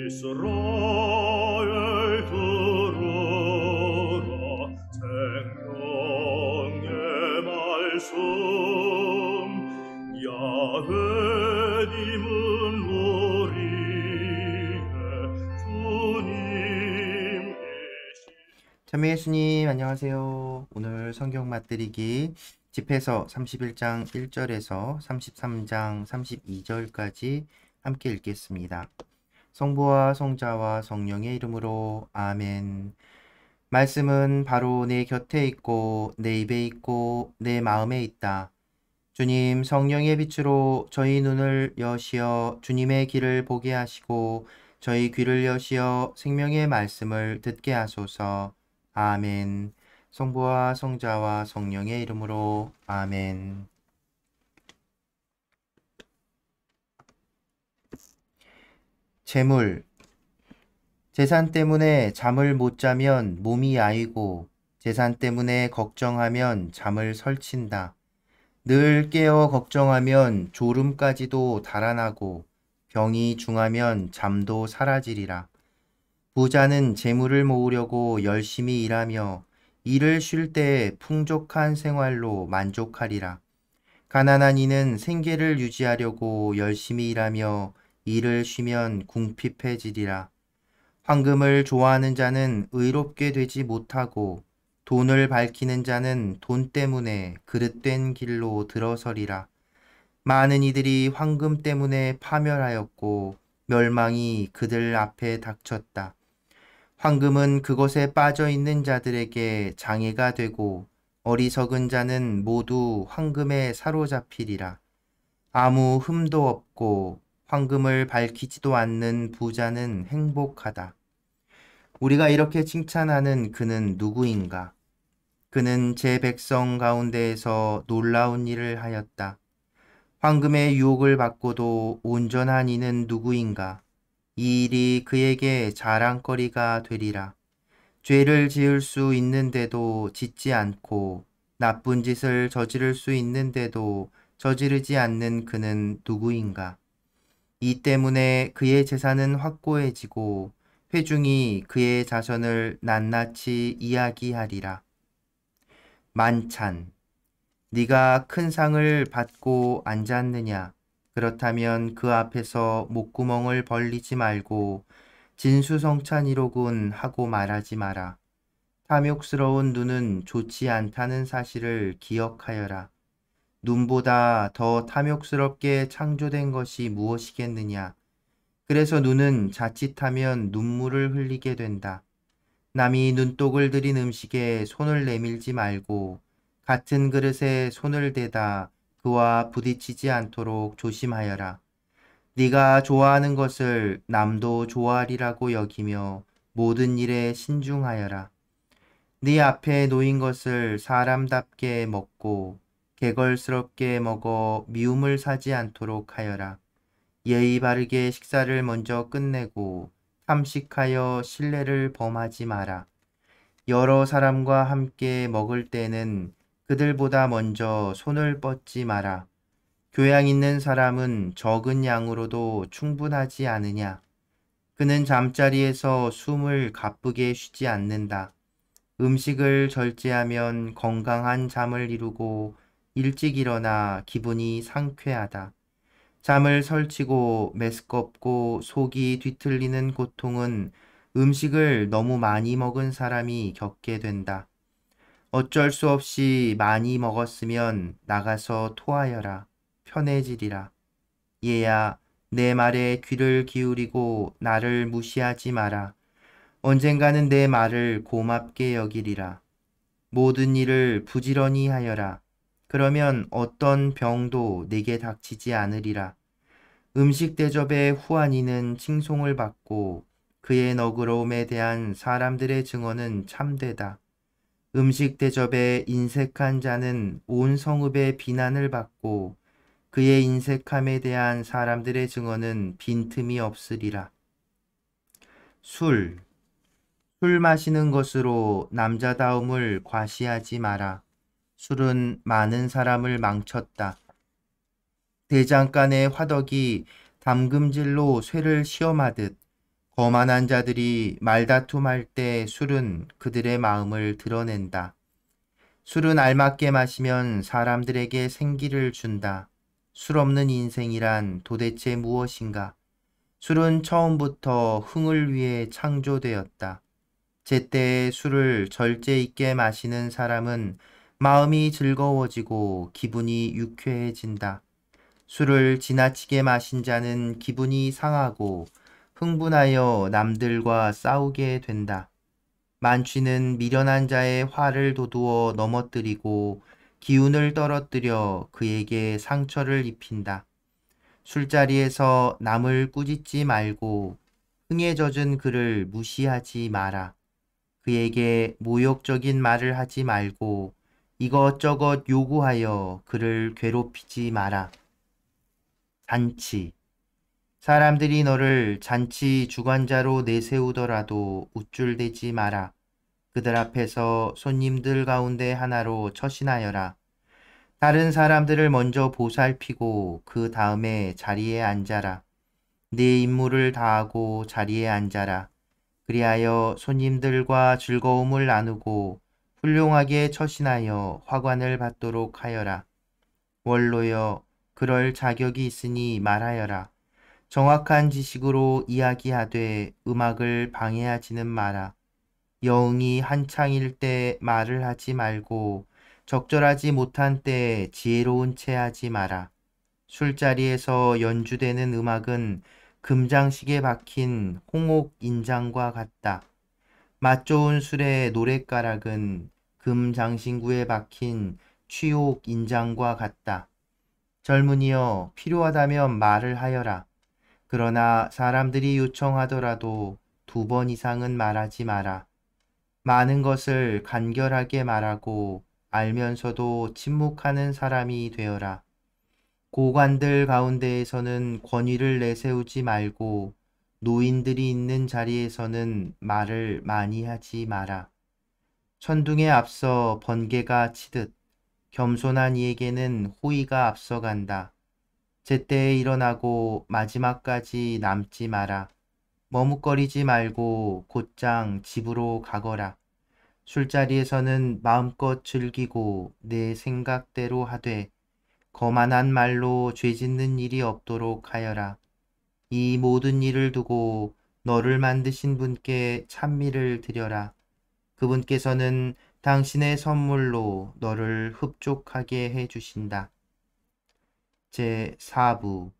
이스라엘 들으라 생명의 말씀 야훼님은 우리의 주님이시. 참여 예수님 안녕하세요. 오늘 성경 맛들이기 집회서 31장 1절에서 33장 32절까지 함께 읽겠습니다. 성부와 성자와 성령의 이름으로 아멘. 말씀은 바로 내 곁에 있고 내 입에 있고 내 마음에 있다. 주님 성령의 빛으로 저희 눈을 여시어 주님의 길을 보게 하시고 저희 귀를 여시어 생명의 말씀을 듣게 하소서. 아멘. 성부와 성자와 성령의 이름으로 아멘. 재물. 재산 때문에 잠을 못 자면 몸이 야이고 재산 때문에 걱정하면 잠을 설친다. 늘 깨어 걱정하면 졸음까지도 달아나고 병이 중하면 잠도 사라지리라. 부자는 재물을 모으려고 열심히 일하며 일을 쉴 때 풍족한 생활로 만족하리라. 가난한 이는 생계를 유지하려고 열심히 일하며 일을 쉬면 궁핍해지리라. 황금을 좋아하는 자는 의롭게 되지 못하고 돈을 밝히는 자는 돈 때문에 그릇된 길로 들어서리라. 많은 이들이 황금 때문에 파멸하였고 멸망이 그들 앞에 닥쳤다. 황금은 그것에 빠져 있는 자들에게 장애가 되고 어리석은 자는 모두 황금에 사로잡히리라. 아무 흠도 없고 황금을 밝히지도 않는 부자는 행복하다. 우리가 이렇게 칭찬하는 그는 누구인가? 그는 제 백성 가운데에서 놀라운 일을 하였다. 황금의 유혹을 받고도 온전한 이는 누구인가? 이 일이 그에게 자랑거리가 되리라. 죄를 지을 수 있는데도 짓지 않고 나쁜 짓을 저지를 수 있는데도 저지르지 않는 그는 누구인가? 이 때문에 그의 재산은 확고해지고 회중이 그의 자선을 낱낱이 이야기하리라. 만찬. 네가 큰 상을 받고 앉았느냐? 그렇다면 그 앞에서 목구멍을 벌리지 말고 진수성찬이로군 하고 말하지 마라. 탐욕스러운 눈은 좋지 않다는 사실을 기억하여라. 눈보다 더 탐욕스럽게 창조된 것이 무엇이겠느냐? 그래서 눈은 자칫하면 눈물을 흘리게 된다. 남이 눈독을 들인 음식에 손을 내밀지 말고 같은 그릇에 손을 대다 그와 부딪히지 않도록 조심하여라. 네가 좋아하는 것을 남도 좋아하리라고 여기며 모든 일에 신중하여라. 네 앞에 놓인 것을 사람답게 먹고 개걸스럽게 먹어 미움을 사지 않도록 하여라. 예의 바르게 식사를 먼저 끝내고 탐식하여 실례를 범하지 마라. 여러 사람과 함께 먹을 때는 그들보다 먼저 손을 뻗지 마라. 교양 있는 사람은 적은 양으로도 충분하지 않으냐. 그는 잠자리에서 숨을 가쁘게 쉬지 않는다. 음식을 절제하면 건강한 잠을 이루고 일찍 일어나 기분이 상쾌하다. 잠을 설치고 메스껍고 속이 뒤틀리는 고통은 음식을 너무 많이 먹은 사람이 겪게 된다. 어쩔 수 없이 많이 먹었으면 나가서 토하여라. 편해지리라. 얘야, 내 말에 귀를 기울이고 나를 무시하지 마라. 언젠가는 내 말을 고맙게 여기리라. 모든 일을 부지런히 하여라. 그러면 어떤 병도 내게 닥치지 않으리라. 음식 대접의 후한이는 칭송을 받고 그의 너그러움에 대한 사람들의 증언은 참되다. 음식 대접에 인색한 자는 온 성읍의 비난을 받고 그의 인색함에 대한 사람들의 증언은 빈틈이 없으리라. 술 마시는 것으로 남자다움을 과시하지 마라. 술은 많은 사람을 망쳤다. 대장간의 화덕이 담금질로 쇠를 시험하듯 거만한 자들이 말다툼할 때 술은 그들의 마음을 드러낸다. 술은 알맞게 마시면 사람들에게 생기를 준다. 술 없는 인생이란 도대체 무엇인가? 술은 처음부터 흥을 위해 창조되었다. 제때에 술을 절제 있게 마시는 사람은 마음이 즐거워지고 기분이 유쾌해진다. 술을 지나치게 마신 자는 기분이 상하고 흥분하여 남들과 싸우게 된다. 만취는 미련한 자의 화를 돋우어 넘어뜨리고 기운을 떨어뜨려 그에게 상처를 입힌다. 술자리에서 남을 꾸짖지 말고 흥에 젖은 그를 무시하지 마라. 그에게 모욕적인 말을 하지 말고 이것저것 요구하여 그를 괴롭히지 마라. 잔치. 사람들이 너를 잔치 주관자로 내세우더라도 우쭐대지 마라. 그들 앞에서 손님들 가운데 하나로 처신하여라. 다른 사람들을 먼저 보살피고 그 다음에 자리에 앉아라. 네 임무를 다하고 자리에 앉아라. 그리하여 손님들과 즐거움을 나누고 훌륭하게 처신하여 화관을 받도록 하여라. 원로여, 그럴 자격이 있으니 말하여라. 정확한 지식으로 이야기하되 음악을 방해하지는 마라. 여흥이 한창일 때 말을 하지 말고 적절하지 못한 때 지혜로운 채 하지 마라. 술자리에서 연주되는 음악은 금장식에 박힌 홍옥 인장과 같다. 맛 좋은 술의 노랫가락은 금장신구에 박힌 취옥 인장과 같다. 젊은이여, 필요하다면 말을 하여라. 그러나 사람들이 요청하더라도 2번 이상은 말하지 마라. 많은 것을 간결하게 말하고 알면서도 침묵하는 사람이 되어라. 고관들 가운데에서는 권위를 내세우지 말고 노인들이 있는 자리에서는 말을 많이 하지 마라. 천둥에 앞서 번개가 치듯 겸손한 이에게는 호의가 앞서간다. 제때에 일어나고 마지막까지 남지 마라. 머뭇거리지 말고 곧장 집으로 가거라. 술자리에서는 마음껏 즐기고 내 생각대로 하되 거만한 말로 죄짓는 일이 없도록 하여라. 이 모든 일을 두고 너를 만드신 분께 찬미를 드려라. 그분께서는 당신의 선물로 너를 흡족하게 해주신다. 제4부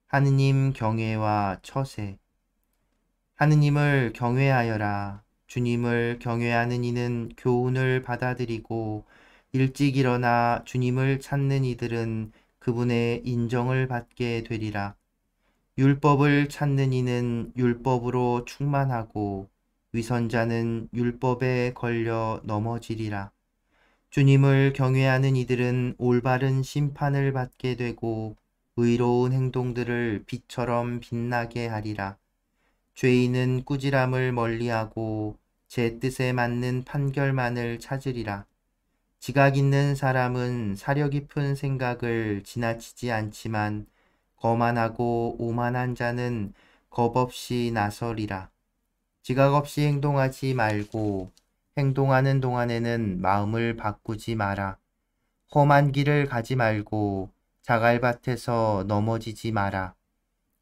하느님 경외와 처세. 하느님을 경외하여라. 주님을 경외하는 이는 교훈을 받아들이고 일찍 일어나 주님을 찾는 이들은 그분의 인정을 받게 되리라. 율법을 찾는 이는 율법으로 충만하고 위선자는 율법에 걸려 넘어지리라. 주님을 경외하는 이들은 올바른 심판을 받게 되고 의로운 행동들을 빛처럼 빛나게 하리라. 죄인은 꾸지람을 멀리하고 제 뜻에 맞는 판결만을 찾으리라. 지각 있는 사람은 사려 깊은 생각을 지나치지 않지만 거만하고 오만한 자는 겁없이 나서리라. 지각 없이 행동하지 말고 행동하는 동안에는 마음을 바꾸지 마라. 험한 길을 가지 말고 자갈밭에서 넘어지지 마라.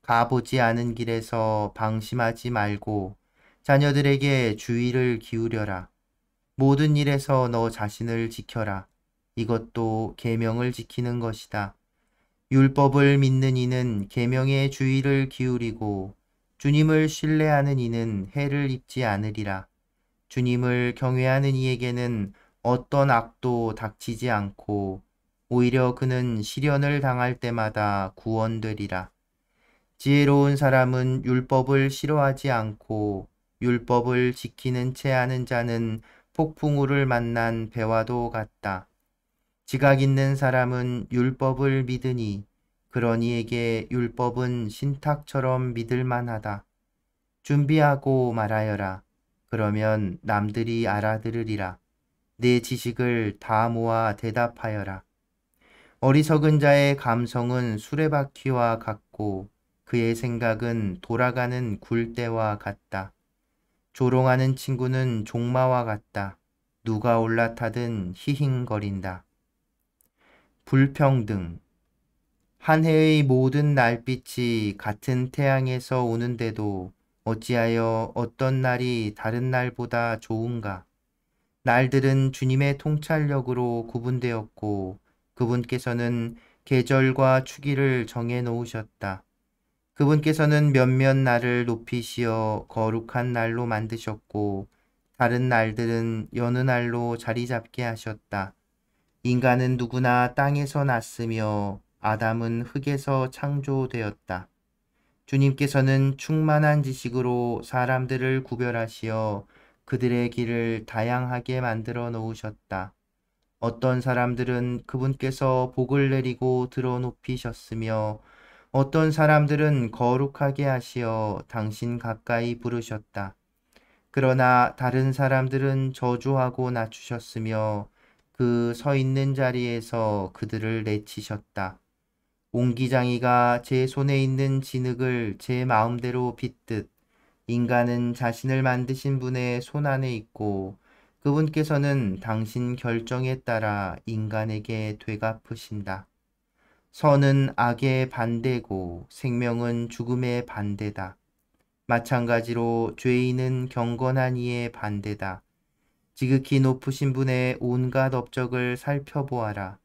가보지 않은 길에서 방심하지 말고 자녀들에게 주의를 기울여라. 모든 일에서 너 자신을 지켜라. 이것도 계명을 지키는 것이다. 율법을 믿는 이는 계명에 주의를 기울이고 주님을 신뢰하는 이는 해를 입지 않으리라. 주님을 경외하는 이에게는 어떤 악도 닥치지 않고 오히려 그는 시련을 당할 때마다 구원되리라. 지혜로운 사람은 율법을 싫어하지 않고 율법을 지키는 채 하는 자는 폭풍우를 만난 배와도 같다. 지각 있는 사람은 율법을 믿으니 그런 이에게 율법은 신탁처럼 믿을 만하다. 준비하고 말하여라. 그러면 남들이 알아들으리라. 내 지식을 다 모아 대답하여라. 어리석은 자의 감성은 수레바퀴와 같고 그의 생각은 돌아가는 굴대와 같다. 조롱하는 친구는 종마와 같다. 누가 올라타든 히힝거린다. 불평등. 한 해의 모든 날빛이 같은 태양에서 오는데도 어찌하여 어떤 날이 다른 날보다 좋은가? 날들은 주님의 통찰력으로 구분되었고 그분께서는 계절과 추기를 정해 놓으셨다. 그분께서는 몇몇 날을 높이시어 거룩한 날로 만드셨고 다른 날들은 여느 날로 자리 잡게 하셨다. 인간은 누구나 땅에서 났으며 아담은 흙에서 창조되었다. 주님께서는 충만한 지식으로 사람들을 구별하시어 그들의 길을 다양하게 만들어 놓으셨다. 어떤 사람들은 그분께서 복을 내리고 들어 높이셨으며 어떤 사람들은 거룩하게 하시어 당신 가까이 부르셨다. 그러나 다른 사람들은 저주하고 낮추셨으며 그 서 있는 자리에서 그들을 내치셨다. 옹기장이가 제 손에 있는 진흙을 제 마음대로 빚듯 인간은 자신을 만드신 분의 손 안에 있고 그분께서는 당신 결정에 따라 인간에게 되갚으신다. 선은 악의 반대고 생명은 죽음의 반대다. 마찬가지로 죄인은 경건한 이의 반대다. 지극히 높으신 분의 온갖 업적을 살펴보아라.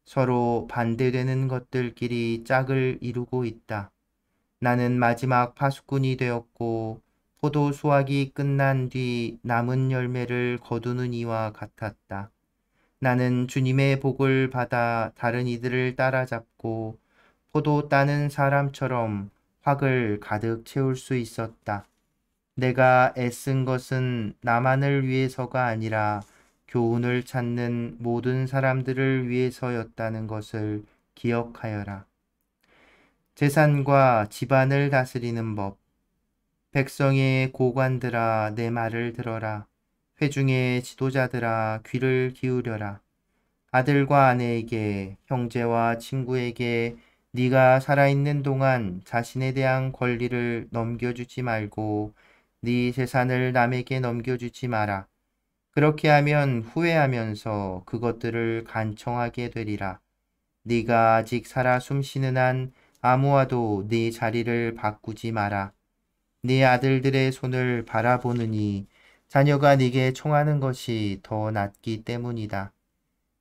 서로 반대되는 것들끼리 짝을 이루고 있다. 나는 마지막 파수꾼이 되었고 포도 수확이 끝난 뒤 남은 열매를 거두는 이와 같았다. 나는 주님의 복을 받아 다른 이들을 따라잡고 포도 따는 사람처럼 확을 가득 채울 수 있었다. 내가 애쓴 것은 나만을 위해서가 아니라 교훈을 찾는 모든 사람들을 위해서였다는 것을 기억하여라. 재산과 집안을 다스리는 법. 백성의 고관들아 내 말을 들어라. 회중의 지도자들아 귀를 기울여라. 아들과 아내에게 형제와 친구에게 네가 살아있는 동안 자신에 대한 권리를 넘겨주지 말고 네 재산을 남에게 넘겨주지 마라. 그렇게 하면 후회하면서 그것들을 간청하게 되리라. 네가 아직 살아 숨쉬는 한 아무와도 네 자리를 바꾸지 마라. 네 아들들의 손을 바라보느니 자녀가 네게 청하는 것이 더 낫기 때문이다.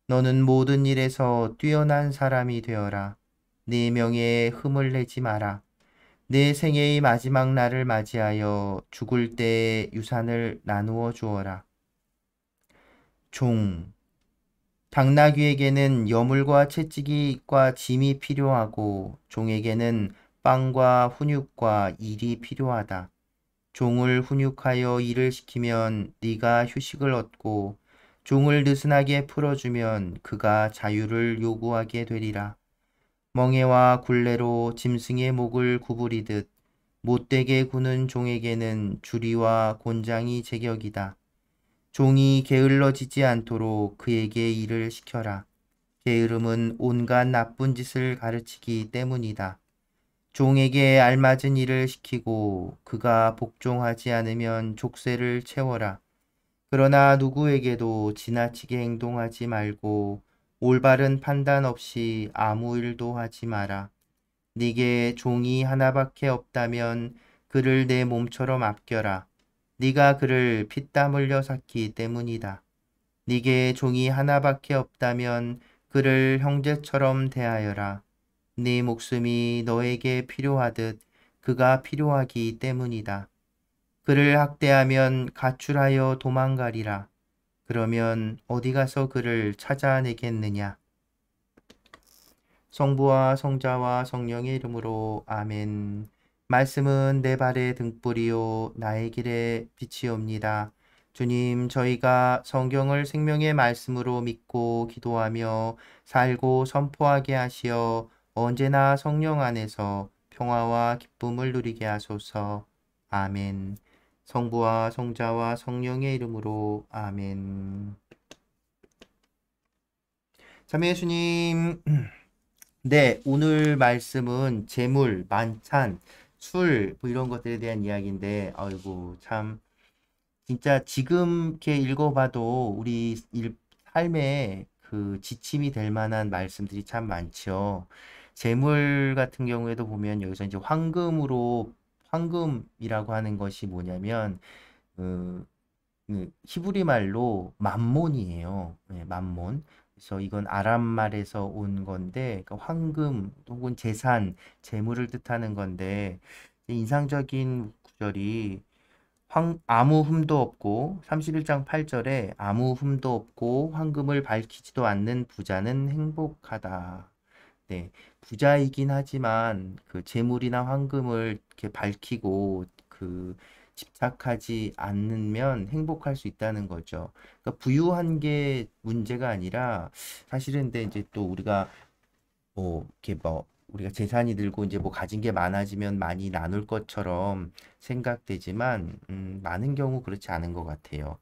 너는 모든 일에서 뛰어난 사람이 되어라. 네 명예에 흠을 내지 마라. 내 생애의 마지막 날을 맞이하여 죽을 때의 유산을 나누어 주어라. 종. 당나귀에게는 여물과 채찍이과 짐이 필요하고 종에게는 빵과 훈육과 일이 필요하다. 종을 훈육하여 일을 시키면 네가 휴식을 얻고 종을 느슨하게 풀어주면 그가 자유를 요구하게 되리라. 멍에와 굴레로 짐승의 목을 구부리듯 못되게 구는 종에게는 주리와 곤장이 제격이다. 종이 게을러지지 않도록 그에게 일을 시켜라. 게으름은 온갖 나쁜 짓을 가르치기 때문이다. 종에게 알맞은 일을 시키고 그가 복종하지 않으면 족쇄를 채워라. 그러나 누구에게도 지나치게 행동하지 말고 올바른 판단 없이 아무 일도 하지 마라. 네게 종이 하나밖에 없다면 그를 내 몸처럼 아껴라. 네가 그를 피땀 흘려 샀기 때문이다. 네게 종이 하나밖에 없다면 그를 형제처럼 대하여라. 네 목숨이 너에게 필요하듯 그가 필요하기 때문이다. 그를 학대하면 가출하여 도망가리라. 그러면 어디 가서 그를 찾아내겠느냐. 성부와 성자와 성령의 이름으로 아멘. 말씀은 내 발의 등불이요 나의 길에 빛이옵니다. 주님, 저희가 성경을 생명의 말씀으로 믿고 기도하며 살고 선포하게 하시어 언제나 성령 안에서 평화와 기쁨을 누리게 하소서. 아멘. 성부와 성자와 성령의 이름으로 아멘. 참여 예수님, 네, 오늘 말씀은 재물, 만찬, 술, 뭐 이런 것들에 대한 이야기인데, 아이고, 참, 진짜 지금 이렇게 읽어봐도 우리 삶에 그 지침이 될 만한 말씀들이 참 많죠. 재물 같은 경우에도 보면 여기서 이제 황금이라고 하는 것이 뭐냐면, 그 히브리 말로 맘몬이에요. 네, 맘몬. 그래서 이건 아람 말에서 온 건데, 그러니까 황금 혹은 재산, 재물을 뜻하는 건데, 인상적인 구절이 아무 흠도 없고 31장 8절에 아무 흠도 없고 황금을 밝히지도 않는 부자는 행복하다. 네, 부자이긴 하지만 그 재물이나 황금을 이렇게 밝히고 그 집착하지 않으면 행복할 수 있다는 거죠. 그러니까 부유한 게 문제가 아니라 사실은 근데 이제 또 우리가 뭐 이렇게 뭐 우리가 재산이 늘고 이제 뭐 가진 게 많아지면 많이 나눌 것처럼 생각되지만 많은 경우 그렇지 않은 것 같아요.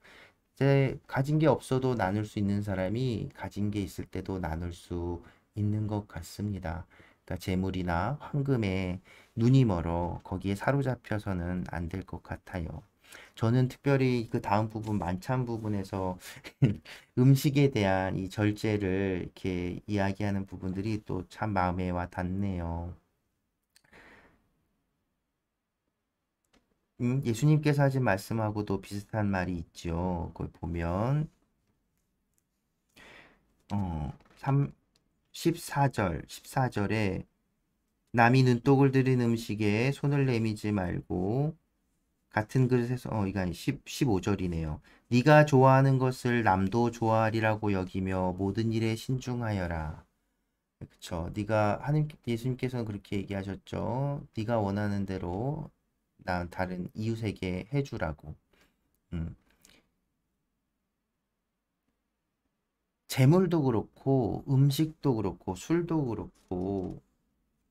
이제 가진 게 없어도 나눌 수 있는 사람이 가진 게 있을 때도 나눌 수 있는 것 같습니다. 그러니까 재물이나 황금에 눈이 멀어 거기에 사로잡혀서는 안 될 것 같아요. 저는 특별히 그 다음 부분 만찬 부분에서 음식에 대한 이 절제를 이렇게 이야기하는 부분들이 또 참 마음에 와 닿네요. 예수님께서 하신 말씀하고도 비슷한 말이 있죠. 그걸 보면 14절에 남이 눈독을 들인 음식에 손을 내미지 말고 같은 그릇에서 이거 아니 15절이네요. 네가 좋아하는 것을 남도 좋아하리라고 여기며 모든 일에 신중하여라. 그쵸. 예수님께서는 그렇게 얘기하셨죠. 네가 원하는 대로 다른 이웃에게 해주라고. 음. 재물도 그렇고 음식도 그렇고 술도 그렇고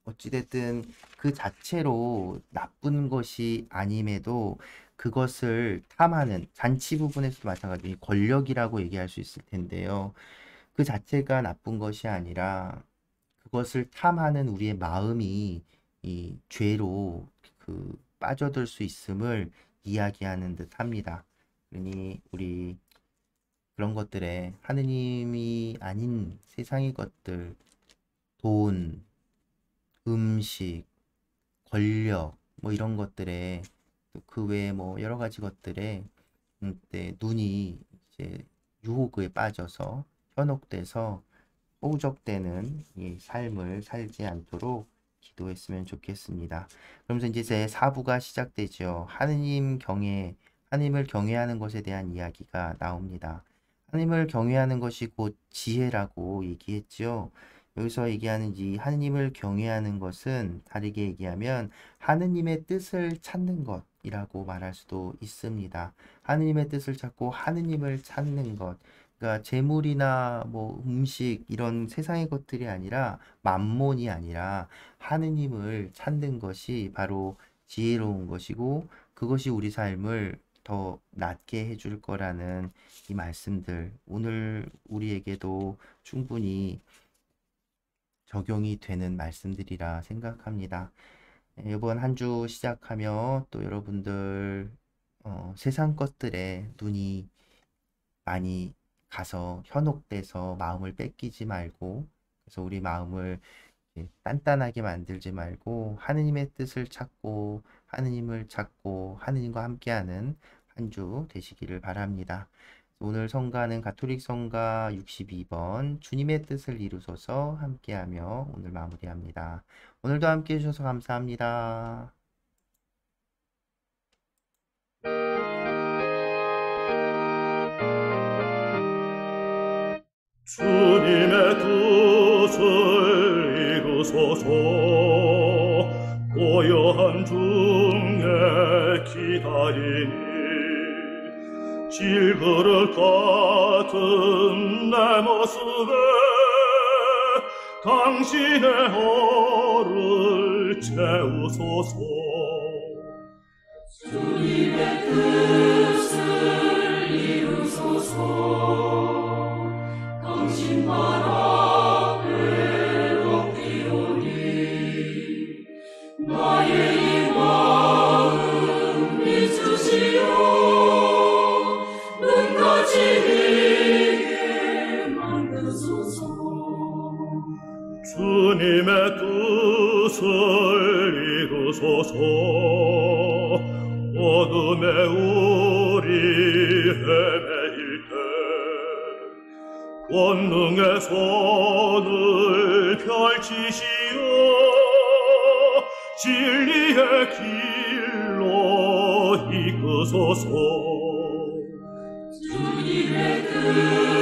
어찌됐든 그 자체로 나쁜 것이 아님에도 그것을 탐하는 잔치 부분에서도 마찬가지로 권력이라고 얘기할 수 있을 텐데요. 그 자체가 나쁜 것이 아니라 그것을 탐하는 우리의 마음이 이 죄로 빠져들 수 있음을 이야기하는 듯 합니다. 그러니 우리 그런 것들에 하느님이 아닌 세상의 것들, 돈, 음식, 권력, 뭐 이런 것들에 또 그 외에 뭐 여러 가지 것들에 눈이 이제 유혹에 빠져서 현혹돼서 호적되는 이 삶을 살지 않도록 기도했으면 좋겠습니다. 그러면서 이제 제 4부가 시작되죠. 하느님을 경외하는 것에 대한 이야기가 나옵니다. 하느님을 경외하는 것이 곧 지혜라고 얘기했죠. 여기서 얘기하는 이 하느님을 경외하는 것은 다르게 얘기하면 하느님의 뜻을 찾는 것이라고 말할 수도 있습니다. 하느님의 뜻을 찾고 하느님을 찾는 것. 그러니까 재물이나 뭐 음식 이런 세상의 것들이 아니라 만몬이 아니라 하느님을 찾는 것이 바로 지혜로운 것이고 그것이 우리 삶을 더 낫게 해줄 거라는 이 말씀들 오늘 우리에게도 충분히 적용이 되는 말씀들이라 생각합니다. 이번 한 주 시작하며 또 여러분들 세상 것들에 눈이 많이 가서 현혹돼서 마음을 뺏기지 말고 그래서 우리 마음을 단단하게 만들지 말고 하느님의 뜻을 찾고 하느님을 찾고 하느님과 함께하는 한 주 되시기를 바랍니다. 오늘 성가는 가톨릭 성가 62번 주님의 뜻을 이루소서 함께하며 오늘 마무리합니다. 오늘도 함께 해주셔서 감사합니다. 주님의 뜻을 이루소서 고요한 중에 기다리니 질그릇 같은 내 모습에 당신의 허를 채우소서 주님의 뜻을 이루소서 당신 나라 외롭기로 주님의 뜻을 이루소서. 어둠에 우리 헤매일 때 권능의 손을 펼치시어 진리의 길로 이끄소서. 주님의 뜻